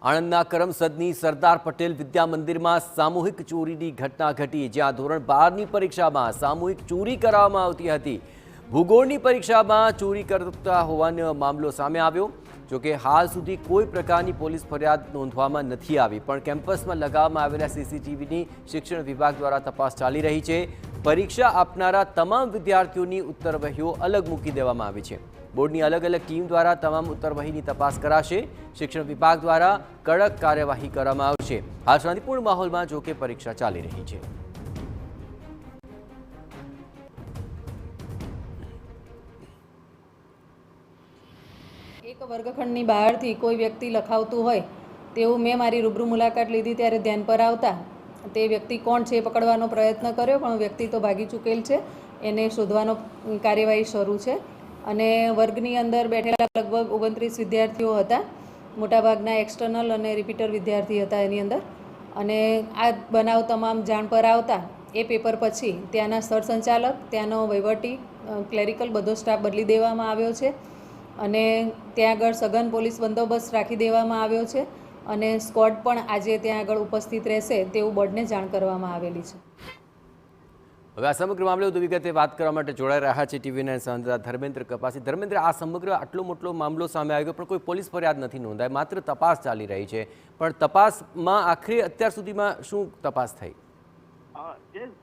આણંદના કરમસદની સરદાર પટેલ વિદ્યા મંદિરમાં સામૂહિક ચોરીની ઘટના ઘટી, જ્યાં ધોરણ 12ની પરીક્ષામાં સામૂહિક ચોરી કરવામાં આવતી હતી। ભૂગોળની પરીક્ષામાં ચોરી કરતા હોવાનો મામલો સામે આવ્યો। જોકે હાલ સુધી કોઈ પ્રકારની પોલીસ ફરિયાદ નોંધવામાં નથી આવી, પણ કેમ્પસમાં લગાવવામાં આવેલા સીસીટીવીની શિક્ષણ વિભાગ દ્વારા તપાસ ચાલી રહી છે। પરીક્ષા આપનારા તમામ વિદ્યાર્થીઓની ઉત્તરવહીઓ અલગ મૂકી દેવામાં આવી છે। બોર્ડની અલગ અલગ ટીમ દ્વારા તમામ ઉત્તરવહીની તપાસ કરાશે। શિક્ષણ વિભાગ દ્વારા કડક કાર્યવાહી કરવામાં આવશે। હાલ શાંતિપૂર્ણ માહોલમાં જોકે પરીક્ષા ચાલી રહી છે। એક વર્ગખંડની બહારથી કોઈ વ્યક્તિ લખાવતું હોય તેવું મેં મારી રૂબરૂ મુલાકાત લીધી ત્યારે ધ્યાન પર આવતા તે વ્યક્તિ કોણ છે એ પકડવાનો પ્રયત્ન કર્યો, પણ વ્યક્તિ તો ભાગી ચૂકેલ છે। એને શોધવાનો કાર્યવાહી શરૂ છે અને વર્ગની અંદર બેઠેલા લગભગ 29 વિદ્યાર્થીઓ હતા। મોટાભાગના એક્સટર્નલ અને રિપીટર વિદ્યાર્થી હતા એની અંદર। અને આ બનાવ તમામ જાણ પર આવતા એ પેપર પછી ત્યાંના સ્થળ સંચાલક, ત્યાંનો વહીવટી, ક્લેરિકલ બધો સ્ટાફ બદલી દેવામાં આવ્યો છે અને ત્યાં આગળ સઘન પોલીસ બંદોબસ્ત રાખી દેવામાં આવ્યો છે અને સ્ક્વોડ પણ આજે ત્યાં આગળ ઉપસ્થિત રહેશે તેવું બોર્ડને જાણ કરવામાં આવેલી છે। હવે આ સમગ્ર મામલે વધુ વિગતે વાત કરવા માટે જોડાઈ રહ્યા છે ટીવી9 સંવાદદાતા ધર્મેન્દ્ર કપાસી। ધર્મેન્દ્ર, આ સમગ્ર આટલો મોટો મામલો સામે આવ્યો પણ કોઈ પોલીસ ફરિયાદ નથી નોંધાઈ, માત્ર તપાસ ચાલી રહી છે, પણ તપાસમાં આખરે અત્યાર સુધીમાં શું તપાસ થઈ?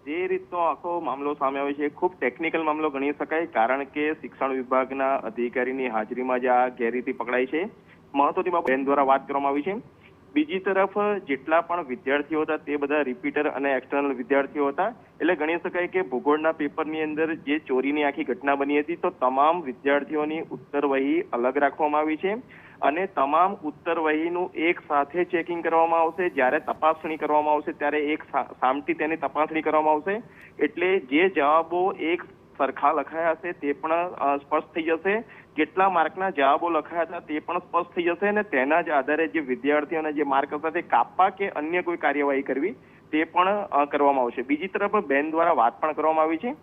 જે રીતનો આખો મામલો સામે આવ્યો છે ખૂબ ટેકનિકલ મામલો ગણી શકાય, કારણ કે શિક્ષણ વિભાગના અધિકારીની હાજરીમાં જ આ ગેરરીતિ પકડાઈ છે। મહત્વની બાબત બેન દ્વારા વાત કરવામાં આવી છે। બીજી તરફ જેટલા પણ વિદ્યાર્થીઓ હતા તે બધા રિપીટર અને એક્સટર્નલ વિદ્યાર્થીઓ હતા, એટલે ગણી શકાય કે ભૂગોળના પેપરની અંદર જે ચોરીની આખી ઘટના બની હતી તો તમામ વિદ્યાર્થીઓની ઉત્તરવહી અલગ રાખવામાં આવી છે અને તમામ ઉત્તરવહીનું એક સાથે ચેકિંગ કરવામાં આવશે। જ્યારે તપાસણી કરવામાં આવશે ત્યારે એક સામટી તેની તપાસણી કરવામાં આવશે, એટલે જે જવાબો એક સરખા લખાયા હશે તે પણ સ્પષ્ટ થઈ જશે, કેટલા માર્કના જવાબો લખાયા હતા તે પણ સ્પષ્ટ થઈ જશે અને તેના જ આધારે જે વિદ્યાર્થીઓને જે માર્ક હતા તે કાપવા કે અન્ય કોઈ કાર્યવાહી કરવી તે પણ કરવામાં આવશે। બીજી તરફ બેન દ્વારા વાત પણ કરવામાં આવી છે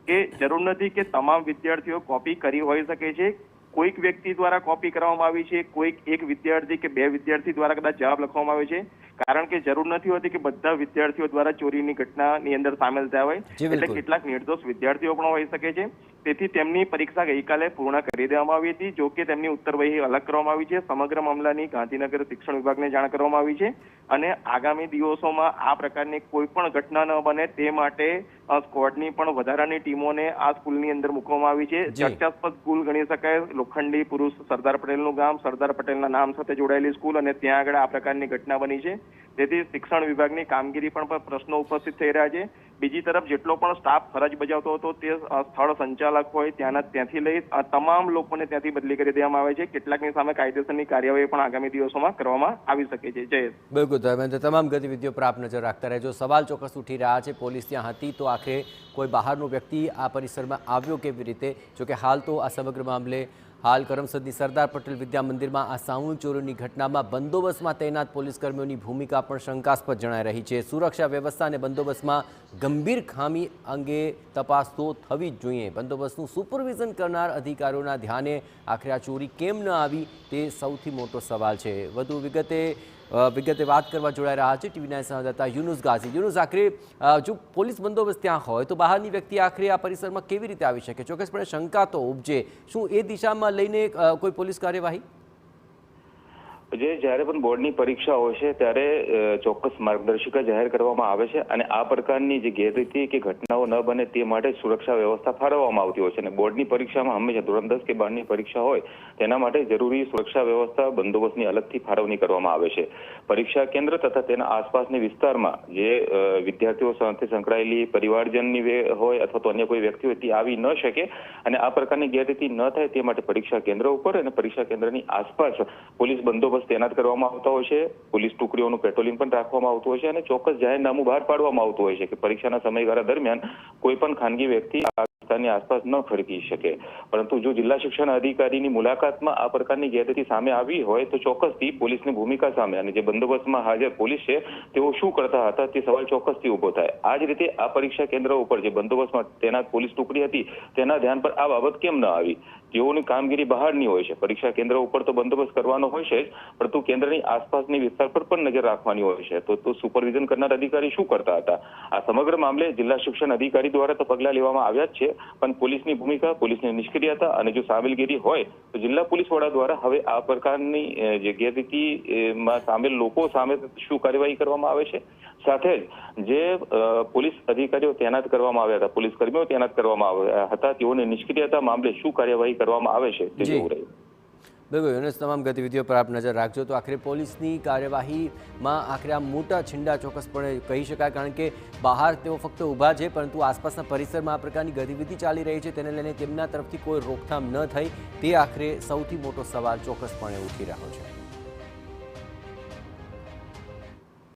કે જરૂર નથી કે તમામ વિદ્યાર્થીઓ કોપી કરી હોઈ શકે છે, કોઈક વ્યક્તિ દ્વારા કોપી કરવામાં આવી છે, કોઈક એક વિદ્યાર્થી કે બે વિદ્યાર્થી દ્વારા કદાચ જવાબ લખવામાં આવે છે, કારણ કે જરૂર નથી હોતી કે બધા વિદ્યાર્થીઓ દ્વારા ચોરીની ઘટનાની અંદર સામેલ થયા હોય, એટલે કેટલાક નિર્દોષ વિદ્યાર્થીઓ પણ હોઈ શકે છે। તેથી તેમની પરીક્ષા ગઈકાલે પૂર્ણ કરી દેવામાં આવી હતી, જો કે તેમની ઉત્તરવહી અલગ કરવામાં આવી છે। સમગ્ર મામલાની ગાંધીનગર શિક્ષણ વિભાગને જાણ કરવામાં આવી છે અને આગામી દિવસોમાં આ પ્રકારની કોઈ પણ ઘટના ન બને તે માટે સ્ક્વોડની પણ વધારાની ટીમોને આ સ્કૂલની અંદર મૂકવામાં આવી છે। ચર્ચાસ્પદ સ્કૂલ ગણી શકાય, લોખંડી પુરુષ સરદાર પટેલનું ગામ, સરદાર પટેલના નામ સાથે જોડાયેલી સ્કૂલ અને ત્યાં આગળ આ પ્રકારની ઘટના બની છે, તેથી શિક્ષણ વિભાગની કામગીરી પણ પ્રશ્નો ઉપસ્થિત થઈ રહ્યા છે। બીજી તરફ જેટલો પણ સ્ટાફ ફરજ બજાવતો હતો તે સ્થળ સંચાલક હોય ત્યાંથી લઈ તમામ લોકોને ત્યાંથી બદલી કરી દેવામાં આવે છે। કેટલાકની સામે કાયદેસરની કાર્યવાહી પણ આગામી દિવસોમાં કરવામાં આવી શકે છે। જયેશ, બિલકુલ ધર્મેન્દ્ર, તમામ ગતિવિધિઓ પર આપ નજર રાખતા રહેજો। સવાલ ચોક્કસ ઉઠી રહ્યા છે, પોલીસ ત્યાં હતી તો આખરે કોઈ બહારનો વ્યક્તિ આ પરિસરમાં આવ્યો કેવી રીતે? જોકે હાલ તો આ સમગ્ર મામલે હાલ કરમસદની સરદાર પટેલ વિદ્યા મંદિરમાં આ સામૂહિક ચોરીની ઘટનામાં બંદોબસ્તમાં તૈનાત પોલીસ કર્મીઓની ભૂમિકા પણ શંકાસ્પદ જણાઈ રહી છે। સુરક્ષા વ્યવસ્થા અને બંદોબસ્તમાં ગંભીર ખામી અંગે તપાસ તો થવી જ જોઈએ। બંદોબસ્તનું સુપરવિઝન કરનાર અધિકારીઓના ધ્યાને આખરે આ ચોરી કેમ ન આવી તે સૌથી મોટો સવાલ છે। વધુ વિગતે વાત કરવા જોડાઈ રહ્યા છે ટીવી9 સંવાદદાતા યુનુસ ગાઝી। યુનુસ, આખરે જો પોલીસ બંદોબસ્ત ત્યાં હોય તો બહારની વ્યક્તિ આખરે આ પરિસરમાં કેવી રીતે આવી શકે? ચોક્કસપણે શંકા તો ઉપજે, શું એ દિશામાં લઈને કોઈ પોલીસ કાર્યવાહી? જ્યારે પણ બોર્ડની પરીક્ષા હોય છે ત્યારે ચોક્કસ માર્ગદર્શિકા જાહેર કરવામાં આવે છે અને આ પ્રકારની જે ગેરરીતિ કે ઘટનાઓ ન બને તે માટે સુરક્ષા વ્યવસ્થા ફાળવવામાં આવતી હોય છે અને બોર્ડની પરીક્ષામાં હંમેશા ધોરણ 10 કે 12ની પરીક્ષા હોય તેના માટે જરૂરી સુરક્ષા વ્યવસ્થા બંદોબસ્તની અલગથી ફાળવણી કરવામાં આવે છે। પરીક્ષા કેન્દ્ર તથા તેના આસપાસની વિસ્તારમાં જે વિદ્યાર્થીઓ સાથે સંકળાયેલી પરિવારજનની હોય અથવા તો અન્ય કોઈ વ્યક્તિ હોય તે આવી ન શકે અને આ પ્રકારની ગેરરીતિ ન થાય તે માટે પરીક્ષા કેન્દ્ર ઉપર અને પરીક્ષા કેન્દ્રની આસપાસ પોલીસ બંદોબસ્ત તૈનાત કરવામાં આવતા હોય છે। પોલીસ ટુકડીઓનું પેટ્રોલિંગ પણ રાખવામાં આવતું હોય છે અને ચોક્કસ જાહેરનામું બહાર પાડવામાં આવતું હોય છે કે પરીક્ષાના સમયગાળા દરમિયાન કોઈ પણ ખાનગી વ્યક્તિ આ વિસ્તારની આસપાસ ન ફરકી શકે। પરંતુ જો જિલ્લા શિક્ષણ અધિકારીની મુલાકાતમાં આ પ્રકારની ગેરરીતિ સામે આવી હોય તો ચોક્કસથી પોલીસની ભૂમિકા સામે અને જે બંદોબસ્તમાં હાજર પોલીસ છે તેઓ શું કરતા હતા તે સવાલ ચોક્કસથી ઉભો થાય। આ જ રીતે આ પરીક્ષા કેન્દ્ર ઉપર જે બંદોબસ્તમાં તૈનાત પોલીસ ટુકડી હતી તેના ધ્યાન પર આ બાબત કેમ ન આવી? તેઓની કામગીરી બહારની હોય છે. પરીક્ષા કેન્દ્ર ઉપર તો બંદોબસ્ત કરવાનો હોય છે જ, પરંતુ કેન્દ્રની આસપાસની વિસ્તાર પર પણ નજર રાખવાની હોય છે. તો સુપરવિઝન કરનાર અધિકારી શું કરતા હતા? આ સમગ્ર મામલે જિલ્લા શિક્ષણ અધિકારી દ્વારા તો પગલાં લેવામાં આવ્યા જ છે, પણ પોલીસની ભૂમિકા, પોલીસની નિષ્ક્રિયતા અને જો સામેલગીરી હોય તો જિલ્લા પોલીસ વડા દ્વારા હવે આ પ્રકારની જે ગેરરીતિમાં સામેલ લોકો સામે શું કાર્યવાહી કરવામાં આવે છે, સાથે જ જે પોલીસ અધિકારીઓ તૈનાત કરવામાં આવ્યા હતા, પોલીસ કર્મીઓ તૈનાત કરવામાં આવ્યા હતા, તેઓની નિષ્ક્રિયતા મામલે શું કાર્યવાહી કરવામાં આવે છે તે જોવું રહ્યું. બિલકુલ યુનુસ, તમામ ગતિવિધિઓ પર આપ નજર રાખજો. તો આખરે પોલીસની કાર્યવાહીમાં આખરે આ મોટા છીંડા ચોક્કસપણે કહી શકાય, કારણ કે બહાર તેઓ ફક્ત ઊભા છે, પરંતુ આસપાસના પરિસરમાં આ પ્રકારની ગતિવિધિ ચાલી રહી છે, તેને લઈને તેમના તરફથી કોઈ રોકથામ ન થઈ, તે આખરે સૌથી મોટો સવાલ ચોક્કસપણે ઉઠી રહ્યો છે.